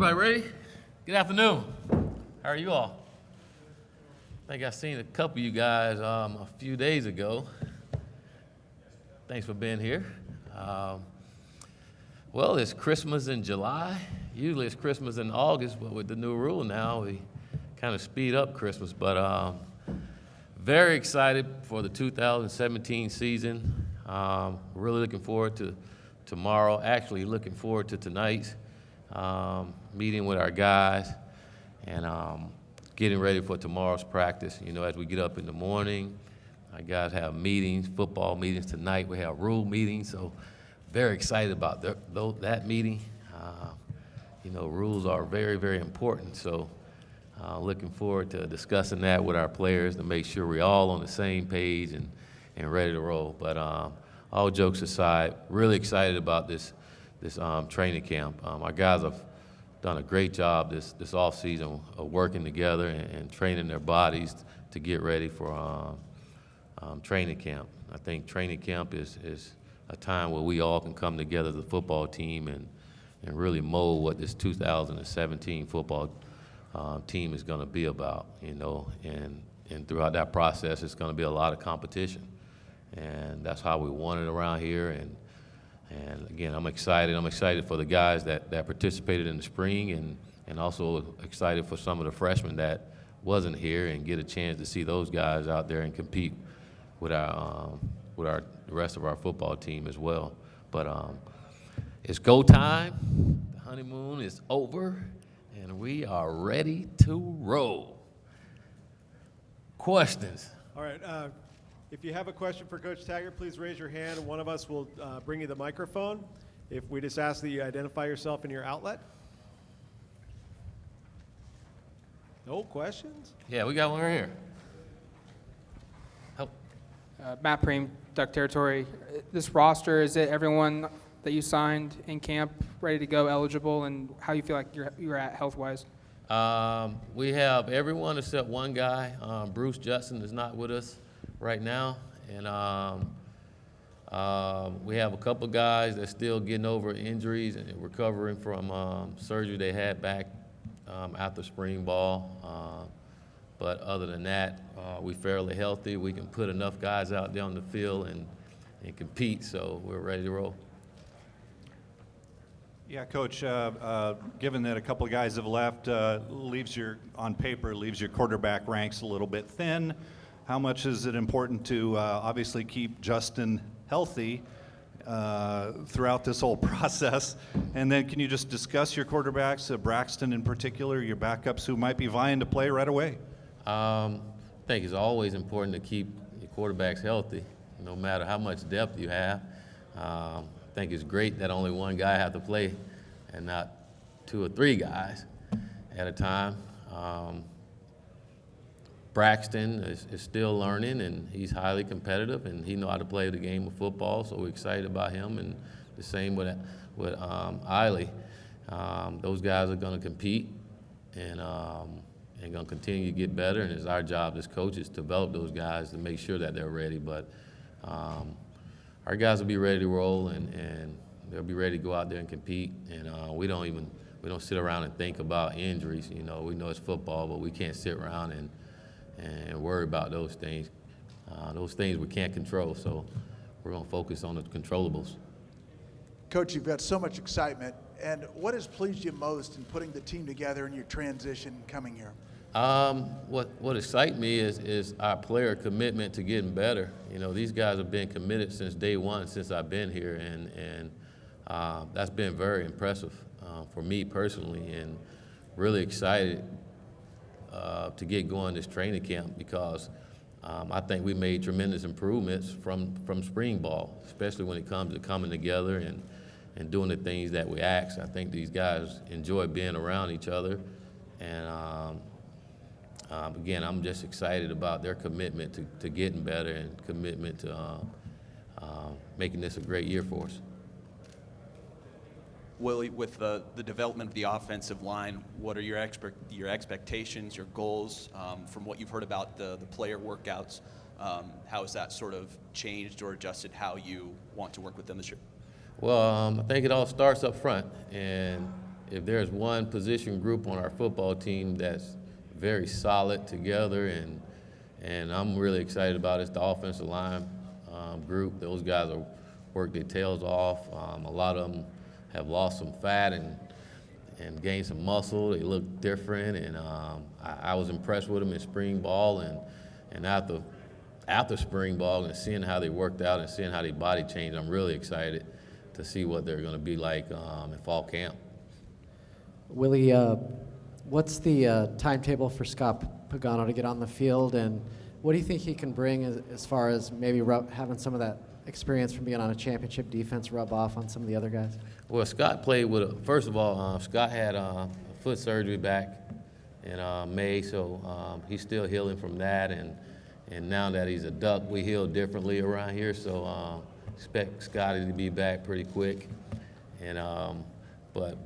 Everybody ready? Good afternoon. How are you all? I think I seen a couple of you guys a few days ago. Thanks for being here. Well, it's Christmas in July. Usually it's Christmas in August, but with the new rule now, we kind of speed up Christmas. But very excited for the 2017 season. Really looking forward to tomorrow. Actually looking forward to tonight's meeting with our guys and getting ready for tomorrow's practice. You know, as we get up in the morning, our guys have meetings, football meetings tonight. We have rule meetings, so very excited about that meeting. You know, rules are very, very important, so looking forward to discussing that with our players to make sure we're all on the same page and ready to roll. But all jokes aside, really excited about this training camp. Our guys have done a great job this offseason of working together and training their bodies to get ready for training camp. I think training camp is a time where we all can come together as a football team and really mold what this 2017 football team is going to be about, you know, and throughout that process, it's going to be a lot of competition. And that's how we want it around here. And again, I'm excited. I'm excited for the guys that participated in the spring and also excited for some of the freshmen that wasn't here and get a chance to see those guys out there and compete with the rest of our football team as well. But it's go time. The honeymoon is over, and we are ready to roll. Questions? All right. If you have a question for Coach Taggart, please raise your hand, and one of us will bring you the microphone. If we just ask that you identify yourself and your outlet. No questions? Yeah, we got one right here. Matt Preem, Duck Territory. This roster, is it everyone that you signed in camp ready to go, eligible, and how you feel like you're at health-wise? We have everyone except one guy. Bruce Judson is not with us right now, and we have a couple guys that's still getting over injuries and recovering from surgery they had back after spring ball. But other than that, we're fairly healthy. We can put enough guys out there on the field and compete, so we're ready to roll. Yeah, Coach, given that a couple of guys have left, on paper, leaves your quarterback ranks a little bit thin. How much is it important to obviously keep Justin healthy throughout this whole process? And then can you just discuss your quarterbacks, Braxton in particular, your backups who might be vying to play right away? I think it's always important to keep your quarterbacks healthy, no matter how much depth you have. I think it's great that only one guy has to play and not two or three guys at a time. Braxton is still learning, and he's highly competitive, and he knows how to play the game of football, so we're excited about him. And the same with Eiley. Those guys are going to compete and going to continue to get better, and it's our job as coaches to develop those guys to make sure that they're ready. But our guys will be ready to roll, and they'll be ready to go out there and compete. And we don't sit around and think about injuries. You know, we know it's football, but we can't sit around and worry about those things. Those things we can't control, so we're going to focus on the controllables. Coach, you've got so much excitement, and what has pleased you most in putting the team together in your transition coming here? What excites me is our player commitment to getting better. You know, these guys have been committed since day one, since I've been here, and that's been very impressive for me personally, and really excited to get going this training camp because I think we made tremendous improvements from spring ball, especially when it comes to coming together and doing the things that we ask. I think these guys enjoy being around each other, and again, I'm just excited about their commitment to getting better and commitment to making this a great year for us. Willie, with the development of the offensive line, what are your expectations, your goals from what you've heard about the player workouts? How has that sort of changed or adjusted how you want to work with them this year? Well, I think it all starts up front, and if there's one position group on our football team that's very solid together, and I'm really excited about it, it's the offensive line group. Those guys are work their tails off. A lot of them have lost some fat and gained some muscle. They look different, and I was impressed with them in spring ball, and after spring ball and seeing how they worked out and seeing how their body changed, I'm really excited to see what they're going to be like in fall camp. Willie, what's the timetable for Scott Pagano to get on the field, and what do you think he can bring as far as maybe having some of that experience from being on a championship defense rub off on some of the other guys? Well, Scott played with, first of all, Scott had a foot surgery back in May, so he's still healing from that, and now that he's a Duck, we heal differently around here, so expect Scotty to be back pretty quick. And but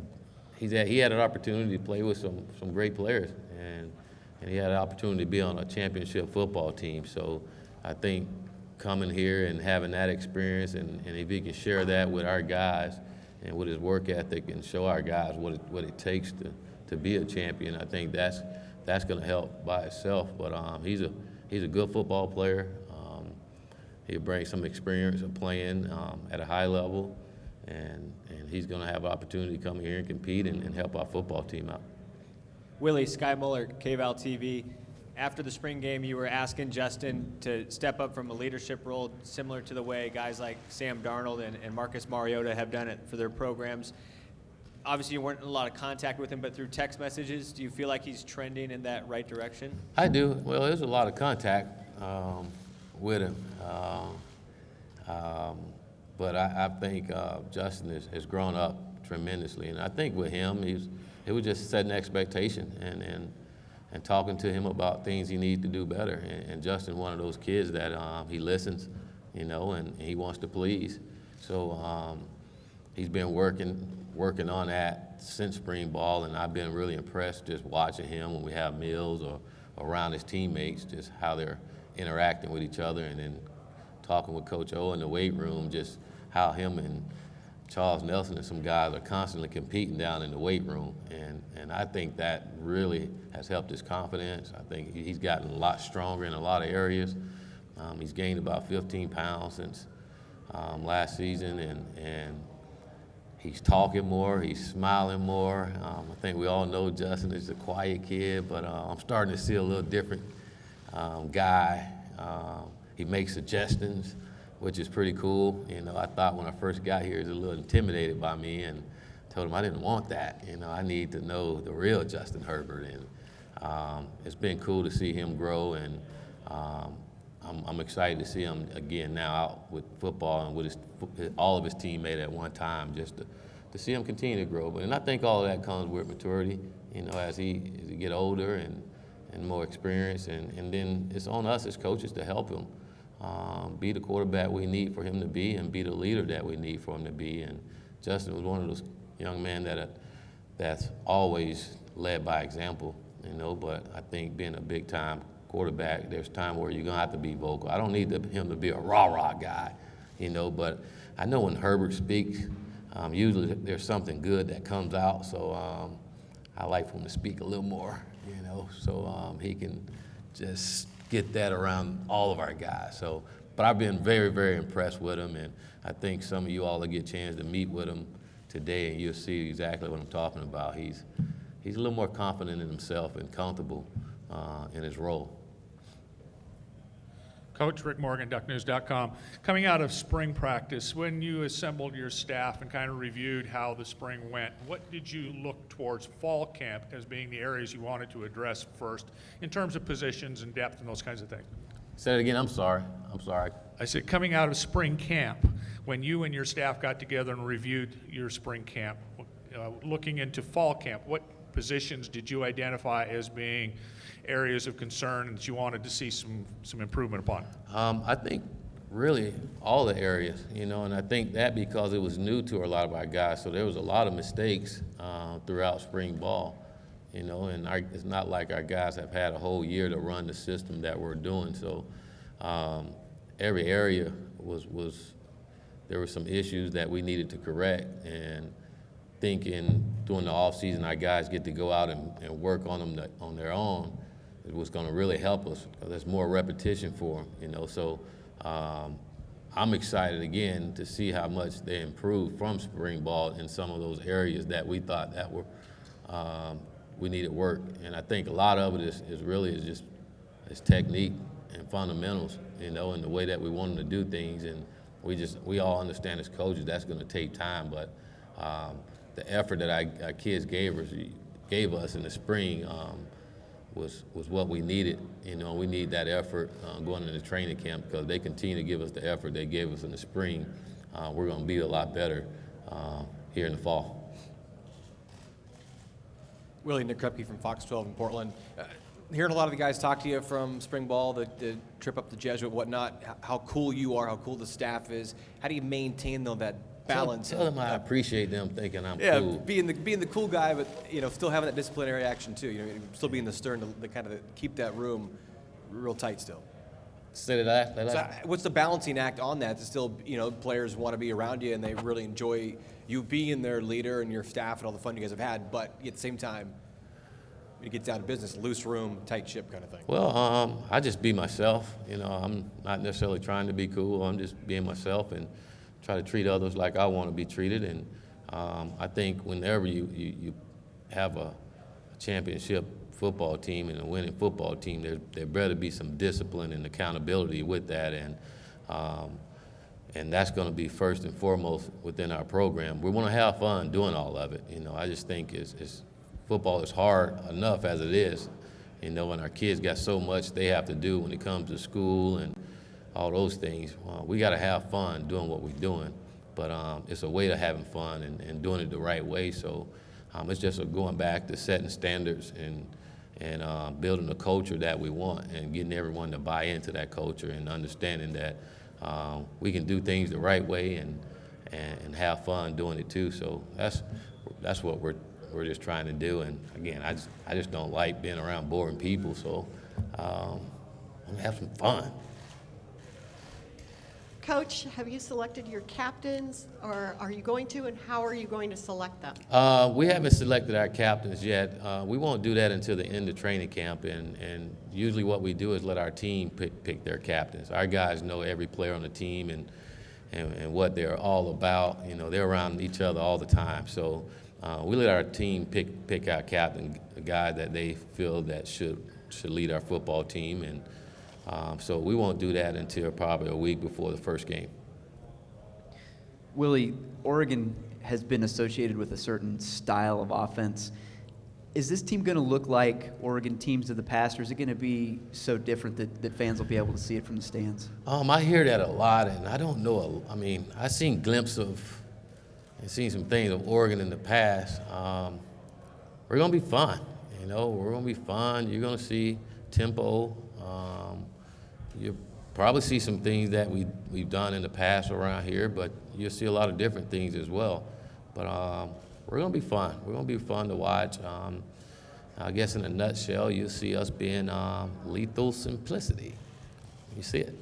he had an opportunity to play with some great players, and he had an opportunity to be on a championship football team. So I think coming here and having that experience, and if he can share that with our guys and with his work ethic and show our guys what it takes to be a champion, I think that's going to help by itself. But he's a good football player. He'll bring some experience of playing at a high level, and he's going to have an opportunity to come here and compete and help our football team out. Willie, Sky Muller, KVAL TV. After the spring game, you were asking Justin to step up from a leadership role similar to the way guys like Sam Darnold and Marcus Mariota have done it for their programs. Obviously, you weren't in a lot of contact with him, but through text messages, do you feel like he's trending in that right direction? I do. Well, there's a lot of contact with him. But I think Justin has grown up tremendously. And I think with him, it was just setting expectation and talking to him about things he needs to do better. And Justin's one of those kids that he listens, and he wants to please. So he's been working on that since spring ball, and I've been really impressed just watching him when we have meals or around his teammates, just how they're interacting with each other, and then talking with Coach O in the weight room, just how him and Charles Nelson and some guys are constantly competing down in the weight room. And I think that really has helped his confidence. I think he's gotten a lot stronger in a lot of areas. He's gained about 15 pounds since last season, and he's talking more, he's smiling more. I think we all know Justin is a quiet kid, but I'm starting to see a little different guy. He makes suggestions, which is pretty cool. I thought when I first got here, he was a little intimidated by me, and told him I didn't want that. I need to know the real Justin Herbert, and it's been cool to see him grow, and I'm excited to see him again now out with football and with all of his teammates at one time, just to see him continue to grow. And I think all of that comes with maturity, as he get older and more experience, and then it's on us as coaches to help him be the quarterback we need for him to be and be the leader that we need for him to be. And Justin was one of those young men that's always led by example, but I think being a big-time quarterback, there's time where you're going to have to be vocal. I don't need him to be a rah-rah guy, but I know when Herbert speaks, usually there's something good that comes out, so I like for him to speak a little more, so he can just get that around all of our guys. So, but I've been very, very impressed with him, and I think some of you all will get a chance to meet with him today, and you'll see exactly what I'm talking about. He's a little more confident in himself and comfortable in his role. Coach Rick Morgan, DuckNews.com. Coming out of spring practice, when you assembled your staff and kind of reviewed how the spring went, what did you look towards fall camp as being the areas you wanted to address first in terms of positions and depth and those kinds of things? Say it again. I'm sorry. I said coming out of spring camp, when you and your staff got together and reviewed your spring camp, looking into fall camp, what positions did you identify as being areas of concern that you wanted to see some improvement upon? I think really all the areas, and I think that because it was new to a lot of our guys, so there was a lot of mistakes throughout spring ball, and it's not like our guys have had a whole year to run the system that we're doing. So every area there were some issues that we needed to correct, and think during the off season, our guys get to go out and work on them on their own. It was going to really help us because there's more repetition for them, So I'm excited again to see how much they improved from spring ball in some of those areas that we thought that were we needed work. And I think a lot of it is just technique and fundamentals, and the way that we want them to do things. And we all understand as coaches that's going to take time, but the effort that our kids gave us in the spring was what we needed. We need that effort going into training camp because they continue to give us the effort they gave us in the spring. We're going to be a lot better here in the fall. Willie, Nick Krupke from Fox 12 in Portland. Hearing a lot of the guys talk to you from spring ball, the trip up the Jesuit, whatnot, how cool you are, how cool the staff is. How do you maintain that balance? Tell them I appreciate them thinking I'm yeah, cool. being the cool guy, but still having that disciplinary action too. Still being the stern to kind of keep that room real tight still. Say that. So what's the balancing act on that? To still, players want to be around you and they really enjoy you being their leader and your staff and all the fun you guys have had, but at the same time, when it gets down to business, loose room, tight ship kind of thing. Well, I just be myself. I'm not necessarily trying to be cool. I'm just being myself and try to treat others like I want to be treated. And I think whenever you have a championship football team and a winning football team, there better be some discipline and accountability with that. And that's going to be first and foremost within our program. We want to have fun doing all of it. I just think football is hard enough as it is, and our kids got so much they have to do when it comes to school and all those things. We got to have fun doing what we're doing, but it's a way to having fun and doing it the right way. So it's just going back to setting standards and building a culture that we want and getting everyone to buy into that culture and understanding that we can do things the right way and have fun doing it too. So that's what we're just trying to do. And again, I just don't like being around boring people, so I'm gonna have some fun. Coach, have you selected your captains, or are you going to, and how are you going to select them? We haven't selected our captains yet. We won't do that until the end of training camp, and usually what we do is let our team pick their captains. Our guys know every player on the team and what they're all about. They're around each other all the time, so we let our team pick our captain, a guy that they feel that should lead our football team, and so we won't do that until probably a week before the first game. Willie, Oregon has been associated with a certain style of offense. Is this team going to look like Oregon teams of the past, or is it going to be so different that fans will be able to see it from the stands? I hear that a lot, and I don't know. I've seen glimpses of and seen some things of Oregon in the past. We're going to be fun. We're going to be fun. You're going to see tempo. You'll probably see some things that we've done in the past around here, but you'll see a lot of different things as well. But we're going to be fun. We're going to be fun to watch. I guess in a nutshell, you'll see us being lethal simplicity. You see it.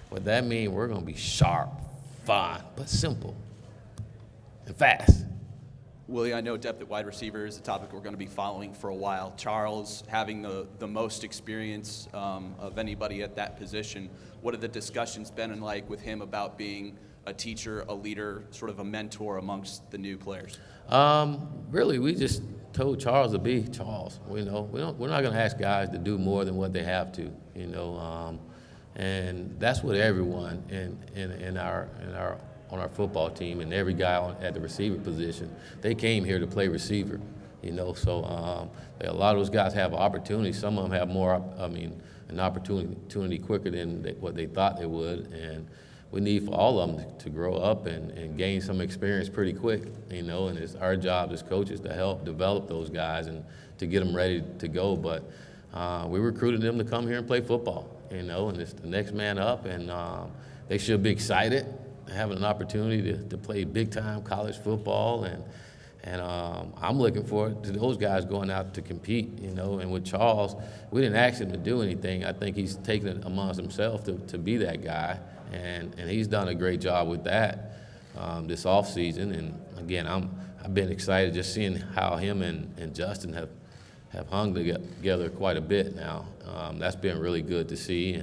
What that means, we're going to be sharp, fun, but simple and fast. Willie, I know depth at wide receiver is a topic we're going to be following for a while. Charles having the most experience of anybody at that position. What have the discussions been like with him about being a teacher, a leader, sort of a mentor amongst the new players? Really, we just told Charles to be Charles. We're not going to ask guys to do more than what they have to. And that's what everyone on our football team and every guy at the receiver position, they came here to play receiver, So a lot of those guys have opportunities. Some of them have an opportunity quicker than what they thought they would. And we need for all of them to grow up and gain some experience pretty quick, And it's our job as coaches to help develop those guys and to get them ready to go. But we recruited them to come here and play football, and it's the next man up, and they should be excited having an opportunity to play big-time college football, and I'm looking forward to those guys going out to compete, And with Charles, we didn't ask him to do anything. I think he's taken it amongst himself to be that guy, and he's done a great job with that. this offseason. And again, I've been excited just seeing how him and Justin have hung together quite a bit now. That's been really good to see.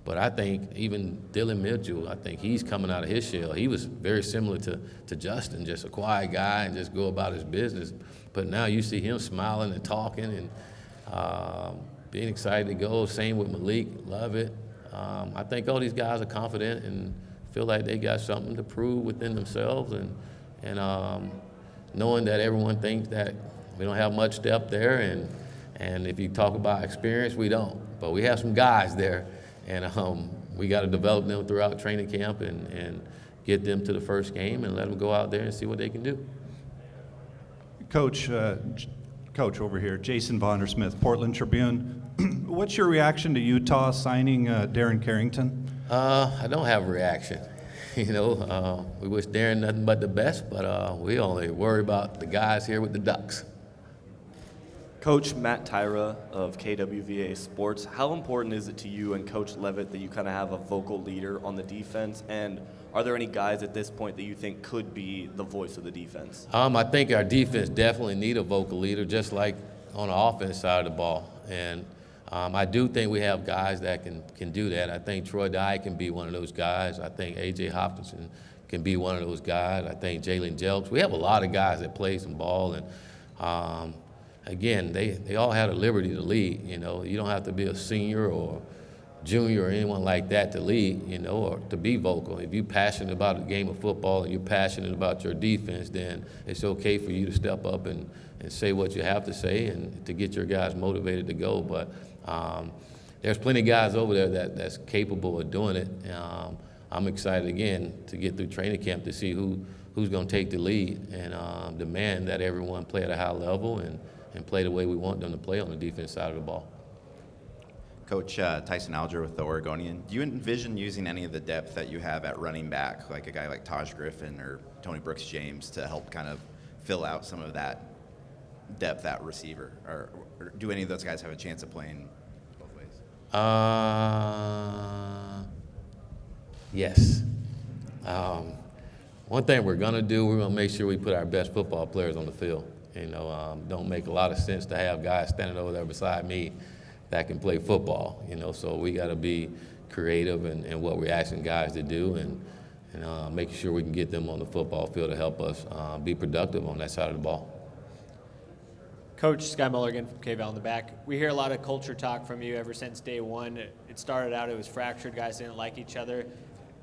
But I think even Dylan Mitchell, I think he's coming out of his shell. He was very similar to Justin, just a quiet guy and just go about his business. But now you see him smiling and talking and being excited to go. Same with Malik, love it. I think all these guys are confident and feel like they got something to prove within themselves, and knowing that everyone thinks that we don't have much depth there, and if you talk about experience, we don't. But we have some guys there, and we got to develop them throughout training camp and get them to the first game and let them go out there and see what they can do. Coach over here, Jason Vondersmith, Portland Tribune. What's your reaction to Utah signing Darren Carrington? I don't have a reaction. We wish Darren nothing but the best, but we only worry about the guys here with the Ducks. Coach Matt Tyra of KWVA Sports, how important is it to you and Coach Levitt that you kind of have a vocal leader on the defense? And are there any guys at this point that you think could be the voice of the defense? I think our defense definitely need a vocal leader, just like on the offense side of the ball. And I do think we have guys that can do that. I think Troy Dye can be one of those guys. I think A.J. Hopkinson can be one of those guys. I think Jalen Jelks. We have a lot of guys that play some ball, and again, they all have the liberty to lead. You don't have to be a senior or junior or anyone like that to lead, or to be vocal. If you're passionate about the game of football and you're passionate about your defense, then it's okay for you to step up and say what you have to say and to get your guys motivated to go. But there's plenty of guys over there that's capable of doing it. I'm excited again to get through training camp to see who's going to take the lead and demand that everyone play at a high level and play the way we want them to play on the defense side of the ball. Coach Tyson Alger with the Oregonian, do you envision using any of the depth that you have at running back, like a guy like Taj Griffin or Tony Brooks James, to help kind of fill out some of that depth at receiver? Or do any of those guys have a chance of playing both ways? Yes. One thing we're going to do, we're going to make sure we put our best football players on the field. Don't make a lot of sense to have guys standing over there beside me that can play football, so we got to be creative in what we're asking guys to do and making sure we can get them on the football field to help us be productive on that side of the ball. Coach, Sky Mulligan from KVAL in the back. We hear a lot of culture talk from you ever since day one. It started out, it was fractured, guys didn't like each other.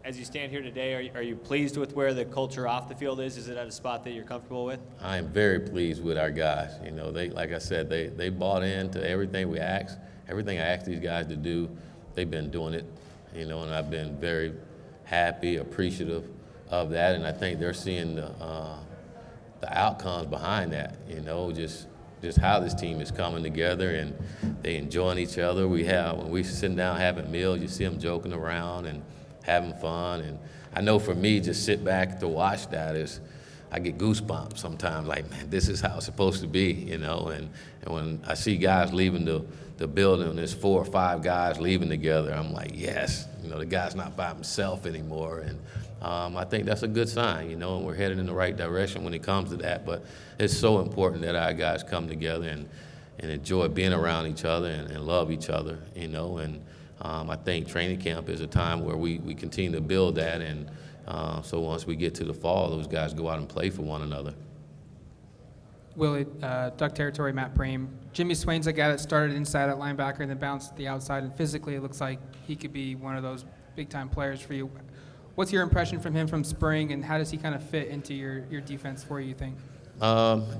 As you stand here today, are you pleased with where the culture off the field is? Is it at a spot that you're comfortable with? I am very pleased with our guys. They, like I said, they bought into everything we asked. Everything I asked these guys to do, they've been doing it, and I've been very happy, appreciative of that, and I think they're seeing the outcomes behind that, just how this team is coming together, and they enjoying each other. When we sitting down having meals, you see them joking around and having fun, and I know for me, just sit back to watch that I get goosebumps sometimes, like, man, this is how it's supposed to be, and when I see guys leaving the building, and there's 4 or 5 guys leaving together, I'm like, yes, the guy's not by himself anymore, and I think that's a good sign, and we're headed in the right direction when it comes to that, but it's so important that our guys come together and enjoy being around each other and love each other, and I think training camp is a time where we continue to build that, and so once we get to the fall, those guys go out and play for one another. Willie, Duck Territory, Matt Preem. Jimmy Swain's a guy that started inside at linebacker and then bounced to the outside, and physically it looks like he could be one of those big-time players for you. What's your impression from him from spring, and how does he kind of fit into your defense for you think?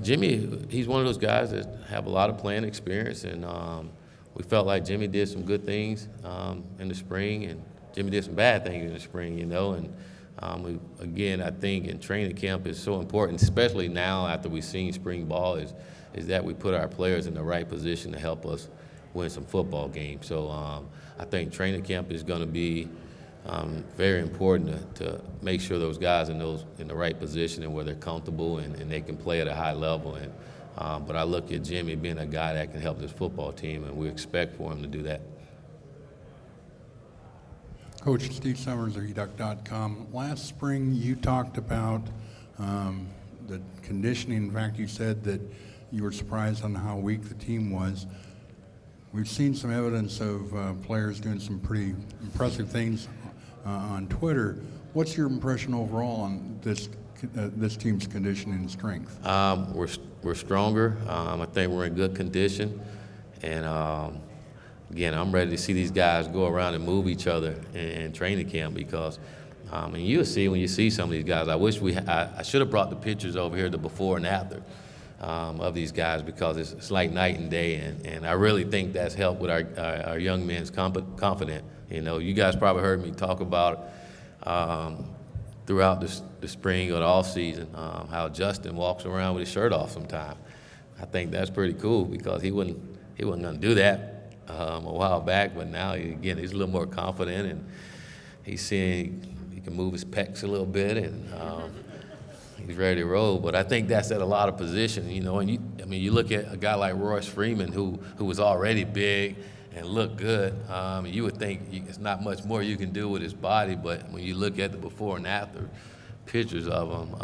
Jimmy, he's one of those guys that have a lot of playing experience, and we felt like Jimmy did some good things in the spring, and Jimmy did some bad things in the spring, and again, I think in training camp is so important, especially now after we've seen spring ball, is that we put our players in the right position to help us win some football games. So I think training camp is going to be very important to make sure those guys in the right position and where they're comfortable and they can play at a high level. But I look at Jimmy being a guy that can help this football team, and we expect for him to do that. Coach Steve Summers of educ.com. Last spring, you talked about the conditioning. In fact, you said that you were surprised on how weak the team was. We've seen some evidence of players doing some pretty impressive things on Twitter. What's your impression overall on this team's conditioning and strength? We're stronger. I think we're in good condition, and again, I'm ready to see these guys go around and move each other in training camp because, and you'll see when you see some of these guys. I wish I should have brought the pictures over here, the before and after of these guys, because it's like night and day, and I really think that's helped with our young men's confidence. You know, you guys probably heard me talk about throughout the spring or the off season how Justin walks around with his shirt off sometimes. I think that's pretty cool because he wasn't going to do that a while back, but now again he's a little more confident and he's seeing he can move his pecs a little bit and he's ready to roll. But I think that's at a lot of positions, you know. And you look at a guy like Royce Freeman who was already big and looked good. You would think it's not much more you can do with his body, but when you look at the before and after pictures of him,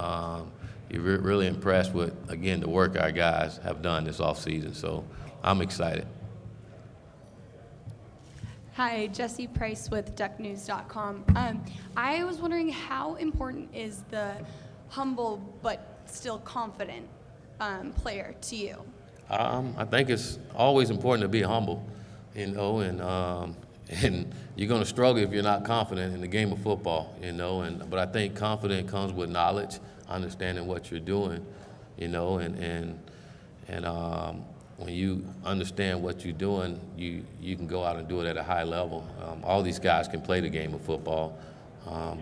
you're really impressed with, again, the work our guys have done this offseason. So I'm excited. Hi, Jesse Price with ducknews.com. I was wondering, how important is the humble but still confident player to you? I think it's always important to be humble, you know, and you're going to struggle if you're not confident in the game of football, you know. But I think confidence comes with knowledge, understanding what you're doing, you know, and when you understand what you're doing, you can go out and do it at a high level. All these guys can play the game of football,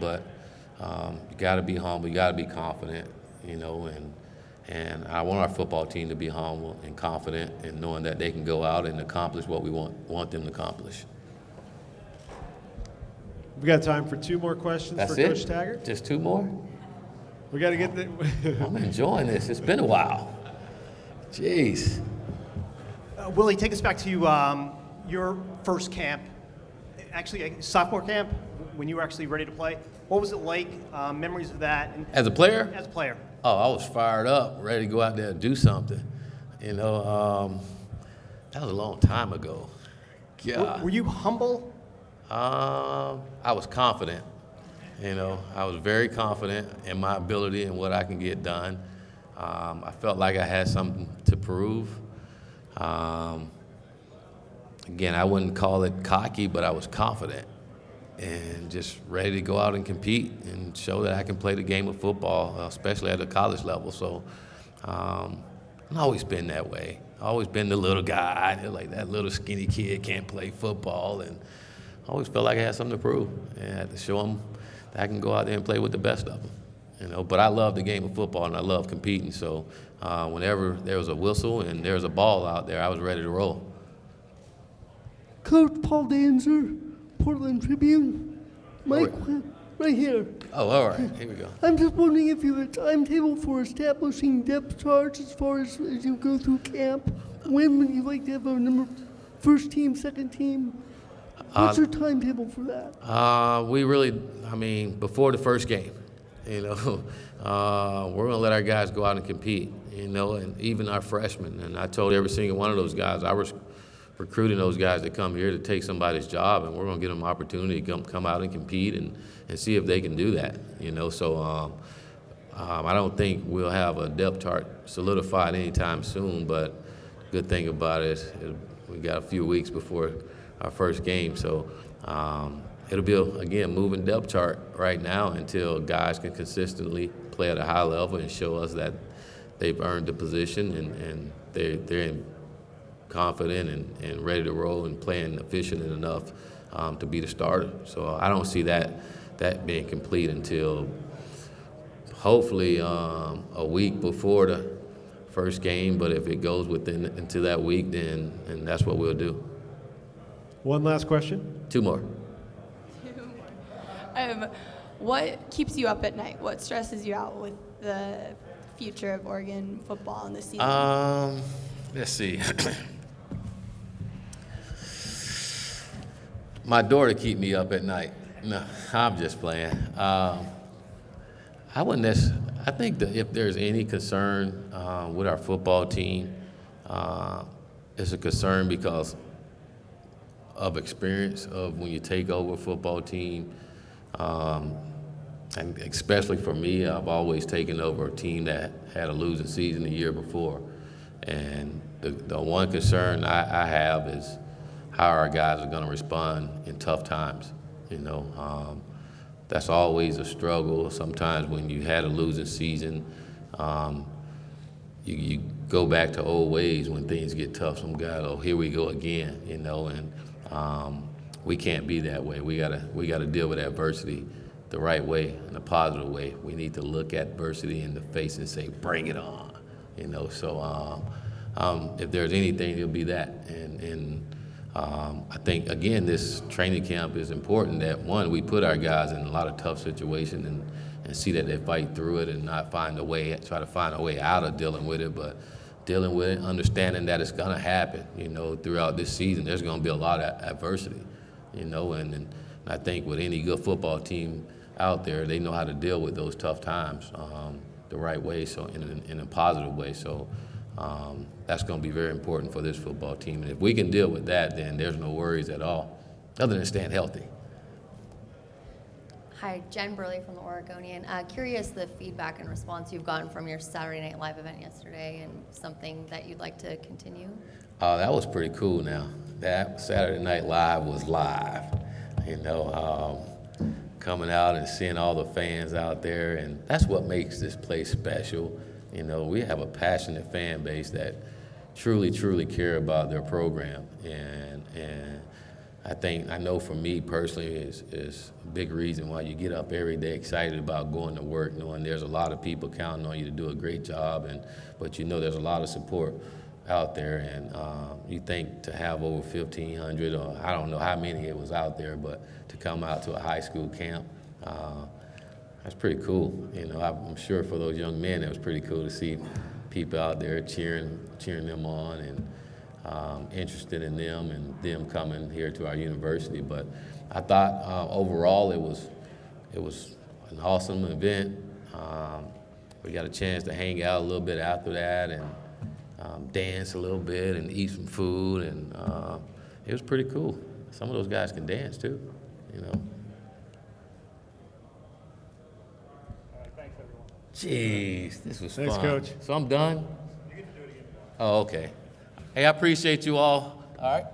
but you got to be humble, you got to be confident, you know, and I want our football team to be humble and confident and knowing that they can go out and accomplish what we want them to accomplish. We've got time for 2 more questions That's for it? Coach Taggart. Just 2 more? We got to get the. I'm enjoying this. It's been a while. Jeez. Willie, take us back to your first camp, actually sophomore camp, when you were actually ready to play. What was it like? Memories of that? And As a player? As a player. Oh, I was fired up, ready to go out there and do something. You know, that was a long time ago. God. Were you humble? I was confident. You know, I was very confident in my ability and what I can get done. I felt like I had something to prove. Again, I wouldn't call it cocky, but I was confident and just ready to go out and compete and show that I can play the game of football, especially at the college level. So I've always been that way. Always been the little guy, like that little skinny kid can't play football, and I always felt like I had something to prove and I had to show them that I can go out there and play with the best of them. You know, but I love the game of football and I love competing. So whenever there was a whistle and there was a ball out there, I was ready to roll. Coach Paul Danzer, Portland Tribune. Mike, right here. Oh, all right. Here we go. I'm just wondering if you have a timetable for establishing depth charts as far as you go through camp. When would you like to have a number, first team, second team? What's your timetable for that? We really, before the first game, you know, we're going to let our guys go out and compete, you know, and even our freshmen. And I told every single one of those guys, I was recruiting those guys to come here to take somebody's job, and we're going to give them an opportunity to come out and compete and see if they can do that, you know. So I don't think we'll have a depth chart solidified anytime soon, but the good thing about it is we got a few weeks before our first game. So it'll be, again, moving depth chart right now until guys can consistently play at a high level and show us that they've earned the position and they're confident and ready to roll and playing efficient enough to be the starter. So I don't see that being complete until hopefully a week before the first game. But if it goes into that week, then that's what we'll do. One last question. 2 more. What keeps you up at night? What stresses you out with the future of Oregon football in this season? Let's see. My daughter keep me up at night. No, I'm just playing. I think that if there's any concern with our football team, it's a concern because of experience of when you take over a football team. And especially for me, I've always taken over a team that had a losing season the year before. And the one concern I have is how our guys are going to respond in tough times. That's always a struggle. Sometimes when you had a losing season, you go back to old ways when things get tough. Some guys, oh, here we go again, and we can't be that way. We gotta deal with adversity the right way, in a positive way. We need to look adversity in the face and say, bring it on, So if there's anything, it'll be that. And I think, again, this training camp is important that, one, we put our guys in a lot of tough situations and see that they fight through it and not try to find a way out of dealing with it, but dealing with it, understanding that it's going to happen, throughout this season. There's going to be a lot of adversity, and I think with any good football team out there, they know how to deal with those tough times the right way, so in a positive way. So that's going to be very important for this football team. And if we can deal with that, then there's no worries at all, other than staying healthy. Hi, Jen Burley from the Oregonian. Curious the feedback and response you've gotten from your Saturday Night Live event yesterday, and something that you'd like to continue? That was pretty cool now. That Saturday Night Live was live, coming out and seeing all the fans out there, and that's what makes this place special. We have a passionate fan base that truly, truly care about their program, and I know for me personally is a big reason why you get up every day excited about going to work, knowing there's a lot of people counting on you to do a great job, but there's a lot of support out there, and you think to have over 1,500, or I don't know how many it was out there, but to come out to a high school camp, that's pretty cool. I'm sure for those young men, it was pretty cool to see people out there cheering them on and interested in them and them coming here to our university. But I thought overall it was an awesome event. We got a chance to hang out a little bit after that and dance a little bit and eat some food, and it was pretty cool. Some of those guys can dance too, Jeez, this was Thanks, fun. Coach. So I'm done? You get to do it again. Oh, okay. Hey, I appreciate you all. All right.